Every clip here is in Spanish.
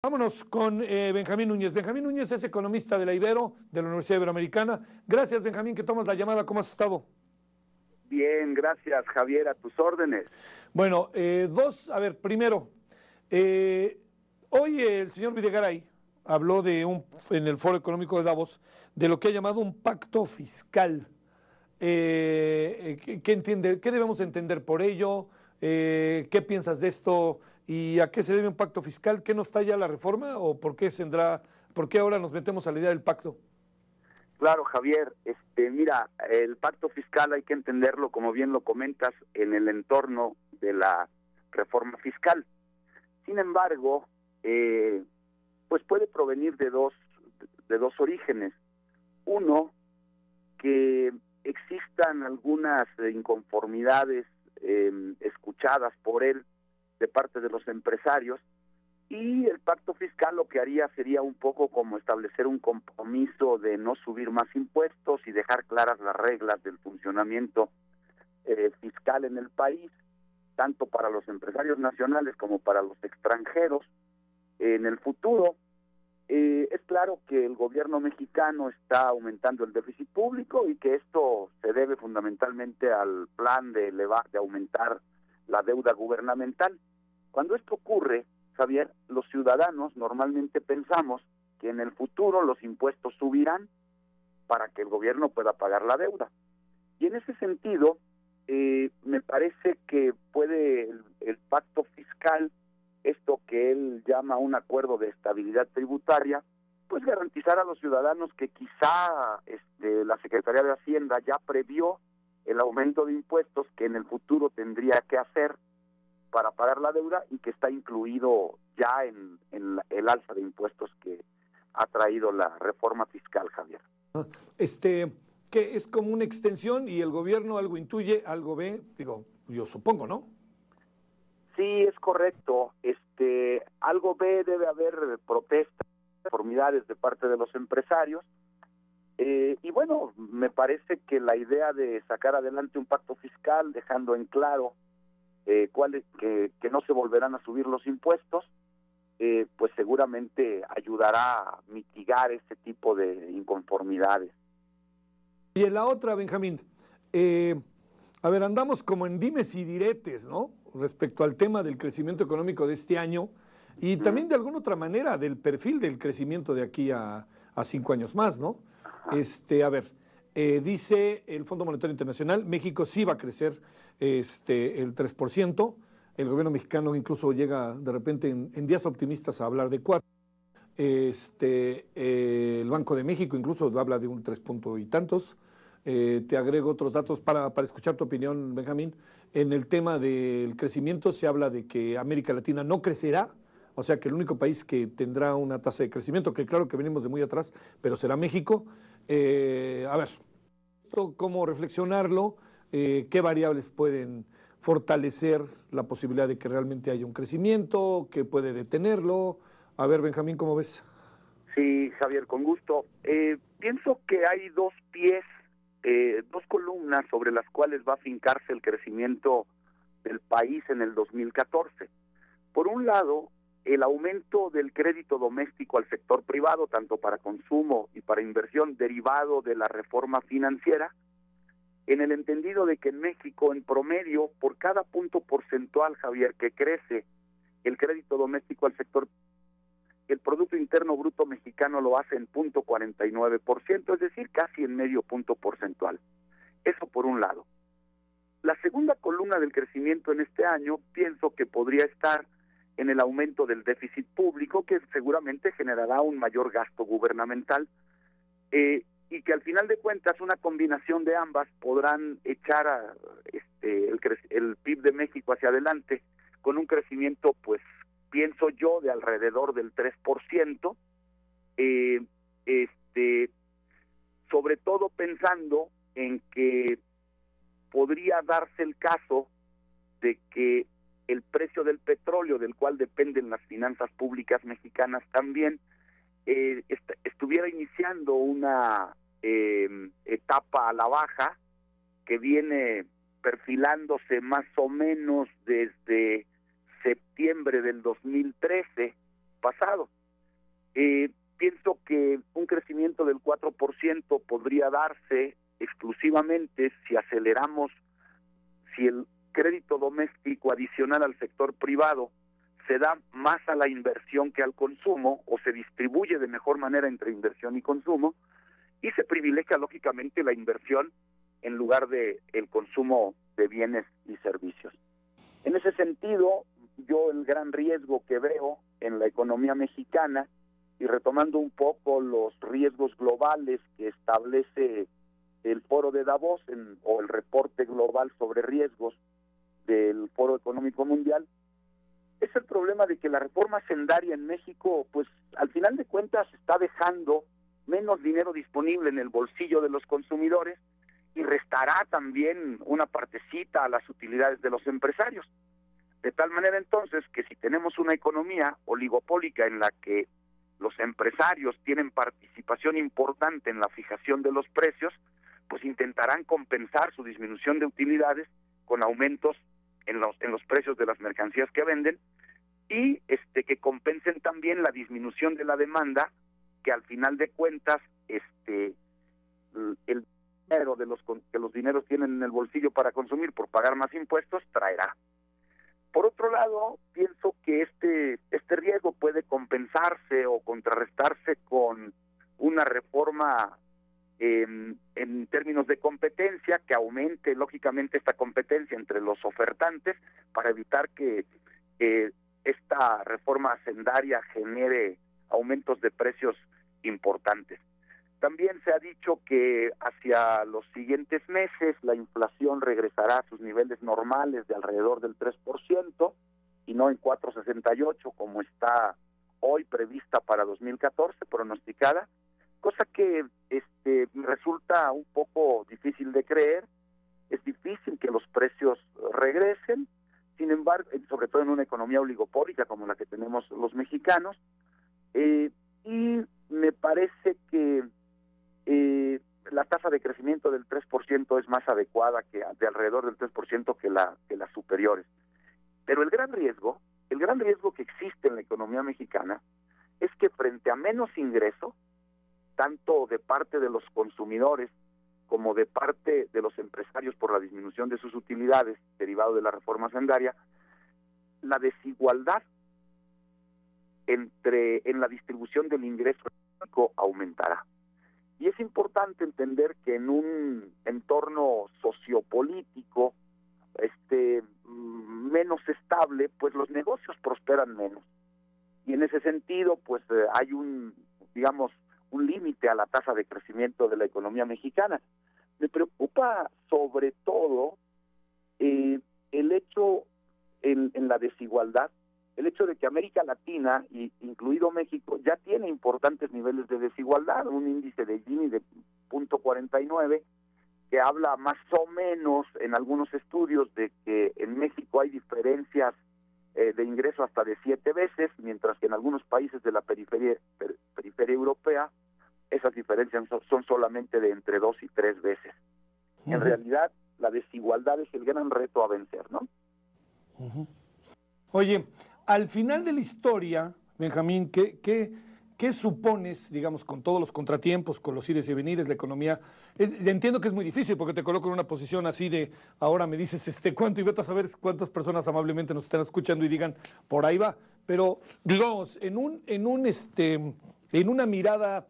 Vámonos con Benjamín Núñez. Benjamín Núñez es economista de la Ibero, de la Universidad Iberoamericana. Gracias, Benjamín, que tomas la llamada. ¿Cómo has estado? Bien, gracias, Javier, a tus órdenes. Bueno, primero, hoy el señor Videgaray habló en el Foro Económico de Davos de lo que ha llamado un pacto fiscal. ¿Qué debemos entender por ello? ¿Qué piensas de esto? ¿Y a qué se debe un pacto fiscal? ¿Qué nos talla la reforma? ¿O por qué ahora nos metemos a la idea del pacto? Claro, Javier, mira, el pacto fiscal hay que entenderlo, como bien lo comentas, en el entorno de la reforma fiscal. Sin embargo, pues puede provenir de dos orígenes. Uno, que existan algunas inconformidades escuchadas por él de parte de los empresarios, y el pacto fiscal lo que haría sería un poco como establecer un compromiso de no subir más impuestos y dejar claras las reglas del funcionamiento fiscal en el país, tanto para los empresarios nacionales como para los extranjeros. En el futuro, es claro que el gobierno mexicano está aumentando el déficit público y que esto se debe fundamentalmente al plan de aumentar la deuda gubernamental. Cuando esto ocurre, Javier, los ciudadanos normalmente pensamos que en el futuro los impuestos subirán para que el gobierno pueda pagar la deuda. Y en ese sentido, me parece que puede el pacto fiscal, esto que él llama un acuerdo de estabilidad tributaria, pues garantizar a los ciudadanos que quizá la Secretaría de Hacienda ya previó el aumento de impuestos que en el futuro tendría que hacer para pagar la deuda y que está incluido ya en el alza de impuestos que ha traído la reforma fiscal, Javier. Que es como una extensión y el gobierno algo intuye, algo ve, digo, yo supongo, ¿no? Sí, es correcto. Algo ve, debe haber protestas, conformidades de parte de los empresarios. Y bueno, me parece que la idea de sacar adelante un pacto fiscal, dejando en claro que no se volverán a subir los impuestos, pues seguramente ayudará a mitigar ese tipo de inconformidades. Y en la otra, Benjamín, andamos como en dimes y diretes, ¿no? Respecto al tema del crecimiento económico de este año y también de alguna otra manera del perfil del crecimiento de aquí a 5 años más, ¿no? Dice el Fondo Monetario Internacional, México sí va a crecer el 3%. El gobierno mexicano incluso llega de repente en días optimistas a hablar de 4%. El Banco de México incluso habla de un 3 punto y tantos. Te agrego otros datos para escuchar tu opinión, Benjamín. En el tema del crecimiento se habla de que América Latina no crecerá, o sea que el único país que tendrá una tasa de crecimiento, que claro que venimos de muy atrás, pero será México. ¿Cómo reflexionarlo? ¿Qué variables pueden fortalecer la posibilidad de que realmente haya un crecimiento? ¿Qué puede detenerlo? A ver, Benjamín, ¿cómo ves? Sí, Javier, con gusto. Pienso que hay dos columnas sobre las cuales va a fincarse el crecimiento del país en el 2014. Por un lado, el aumento del crédito doméstico al sector privado, tanto para consumo y para inversión, derivado de la reforma financiera, en el entendido de que en México, en promedio, por cada punto porcentual, Javier, que crece el crédito doméstico al sector, el Producto Interno Bruto mexicano lo hace en 0.49%, es decir, casi en medio punto porcentual. Eso por un lado. La segunda columna del crecimiento en este año pienso que podría estar en el aumento del déficit público, que seguramente generará un mayor gasto gubernamental, y que al final de cuentas una combinación de ambas podrán echar el PIB de México hacia adelante con un crecimiento, pues pienso yo, de alrededor del 3%, sobre todo pensando en que podría darse el caso de que el precio del petróleo, del cual dependen las finanzas públicas mexicanas también, estuviera iniciando una etapa a la baja que viene perfilándose más o menos desde septiembre del 2013 pasado. Pienso que un crecimiento del 4% podría darse exclusivamente si aceleramos, si el crédito doméstico adicional al sector privado se da más a la inversión que al consumo, o se distribuye de mejor manera entre inversión y consumo, y se privilegia lógicamente la inversión en lugar de el consumo de bienes y servicios. En ese sentido, yo el gran riesgo que veo en la economía mexicana, y retomando un poco los riesgos globales que establece el Foro de Davos o el reporte global sobre riesgos del Foro Económico Mundial, es el problema de que la reforma hacendaria en México, pues al final de cuentas está dejando menos dinero disponible en el bolsillo de los consumidores y restará también una partecita a las utilidades de los empresarios. De tal manera entonces que si tenemos una economía oligopólica en la que los empresarios tienen participación importante en la fijación de los precios, pues intentarán compensar su disminución de utilidades con aumentos en los precios de las mercancías que venden, y que compensen también la disminución de la demanda, que al final de cuentas el dinero que los dineros tienen en el bolsillo para consumir por pagar más impuestos traerá. Por otro lado, pienso que este riesgo puede compensarse o contrarrestarse con una reforma en términos de competencia, que aumente lógicamente esta competencia entre los ofertantes para evitar que esta reforma hacendaria genere aumentos de precios importantes. También se ha dicho que hacia los siguientes meses la inflación regresará a sus niveles normales de alrededor del 3% y no en 4,68 como está hoy prevista para 2014, pronosticada, cosa que resulta un poco difícil de creer. Es difícil que los precios regresen, sin embargo, sobre todo en una economía oligopólica como la que tenemos los mexicanos, y me parece que la tasa de crecimiento del 3% es más adecuada, que de alrededor del 3% que las superiores. Pero el gran riesgo que existe en la economía mexicana es que frente a menos ingreso, tanto de parte de los consumidores como de parte de los empresarios por la disminución de sus utilidades derivado de la reforma hacendaria, la desigualdad en la distribución del ingreso aumentará. Y es importante entender que en un entorno sociopolítico menos estable, pues los negocios prosperan menos. Y en ese sentido, pues hay un límite a la tasa de crecimiento de la economía mexicana. Me preocupa sobre todo el hecho en la desigualdad, el hecho de que América Latina, incluido México, ya tiene importantes niveles de desigualdad, un índice de Gini de 0.49, que habla más o menos en algunos estudios de que en México hay diferencias de ingreso hasta de 7 veces, mientras que en algunos países de la periferia europea esas diferencias son solamente de entre 2 y 3 veces. Uh-huh. En realidad, la desigualdad es el gran reto a vencer, ¿no? Uh-huh. Oye, al final de la historia, Benjamín, ¿qué supones, digamos, con todos los contratiempos, con los ires y venires, la economía? Entiendo que es muy difícil porque te coloco en una posición así de, ahora me dices cuánto y vete a saber cuántas personas amablemente nos están escuchando y digan, por ahí va. Pero, digamos, en una mirada,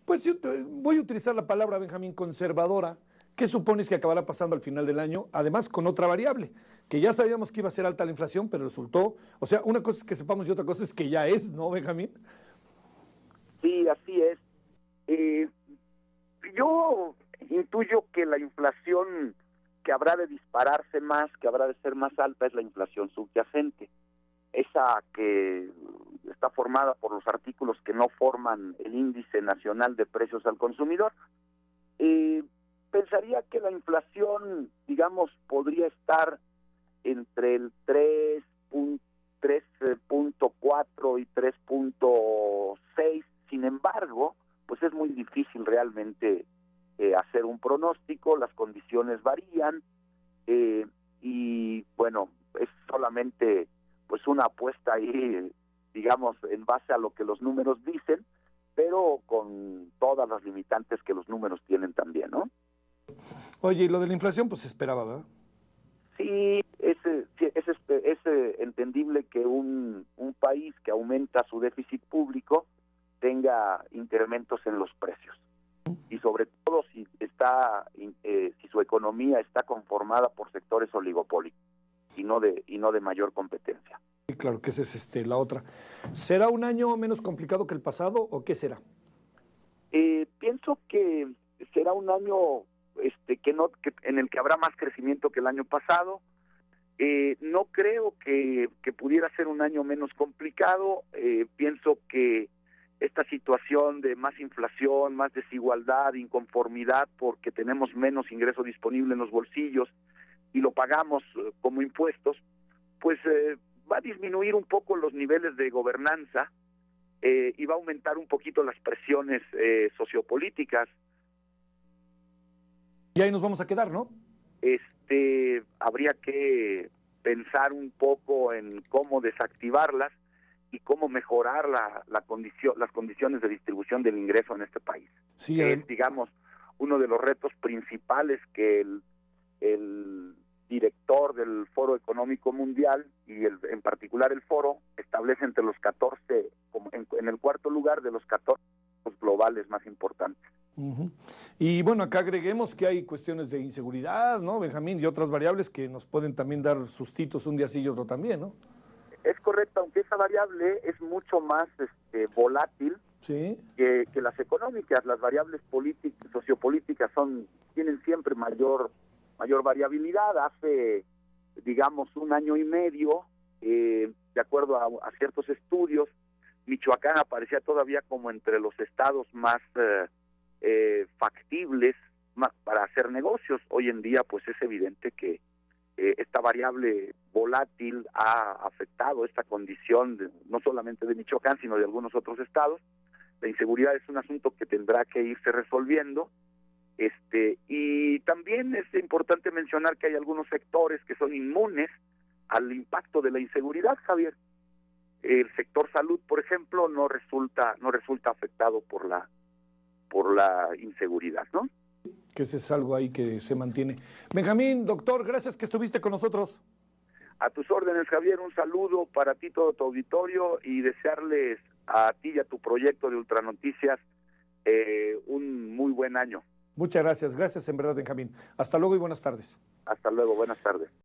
pues yo voy a utilizar la palabra, Benjamín, conservadora. ¿Qué supones que acabará pasando al final del año? Además, con otra variable, que ya sabíamos que iba a ser alta la inflación, pero resultó, o sea, una cosa es que sepamos y otra cosa es que ya es, ¿no, Benjamín? Sí, así es. Yo intuyo que la inflación que habrá de dispararse más, que habrá de ser más alta, es la inflación subyacente, esa que está formada por los artículos que no forman el índice nacional de precios al consumidor. Pensaría que la inflación, digamos, podría estar entre el 3.4 y 3.6. Sin embargo, pues es muy difícil realmente hacer un pronóstico, las condiciones varían y bueno, es solamente pues una apuesta ahí, digamos, en base a lo que los números dicen, pero con todas las limitantes que los números tienen también, ¿no? Oye, y lo de la inflación, pues se esperaba, ¿verdad? Sí, es entendible que un país que aumenta su déficit público tenga incrementos en los precios. Y sobre todo si su economía está conformada por sectores oligopólicos y no de mayor competencia. Sí, claro que esa es la otra. ¿Será un año menos complicado que el pasado o qué será? Pienso que será un año en el que habrá más crecimiento que el año pasado. No creo que pudiera ser un año menos complicado. Pienso que esta situación de más inflación, más desigualdad, inconformidad, porque tenemos menos ingreso disponible en los bolsillos y lo pagamos como impuestos, pues va a disminuir un poco los niveles de gobernanza y va a aumentar un poquito las presiones sociopolíticas. Y ahí nos vamos a quedar, ¿no? Habría que pensar un poco en cómo desactivarlas y cómo mejorar las condiciones de distribución del ingreso en este país. Sí, Es, digamos, uno de los retos principales que el director del Foro Económico Mundial y en particular el Foro establece entre los 14, en el cuarto lugar de los 14 globales más importantes. Uh-huh. Y bueno, acá agreguemos que hay cuestiones de inseguridad, ¿no, Benjamín? Y otras variables que nos pueden también dar sustitos un día sí y otro también, ¿no? Es correcto, aunque esa variable es mucho más volátil, sí, que las económicas. Las variables sociopolíticas tienen siempre mayor variabilidad. Hace, digamos, un año y medio, de acuerdo a ciertos estudios, Michoacán aparecía todavía como entre los estados más factibles para hacer negocios. Hoy en día, pues es evidente que esta variable volátil ha afectado esta condición no solamente de Michoacán, sino de algunos otros estados. La inseguridad es un asunto que tendrá que irse resolviendo. Y también es importante mencionar que hay algunos sectores que son inmunes al impacto de la inseguridad, Javier. El sector salud, por ejemplo, no resulta afectado por la inseguridad, ¿no? Que ese es algo ahí que se mantiene. Benjamín, doctor, gracias que estuviste con nosotros. A tus órdenes, Javier, un saludo para ti, todo tu auditorio, y desearles a ti y a tu proyecto de Ultranoticias un muy buen año. Muchas gracias, gracias en verdad, Benjamín. Hasta luego y buenas tardes. Hasta luego, buenas tardes.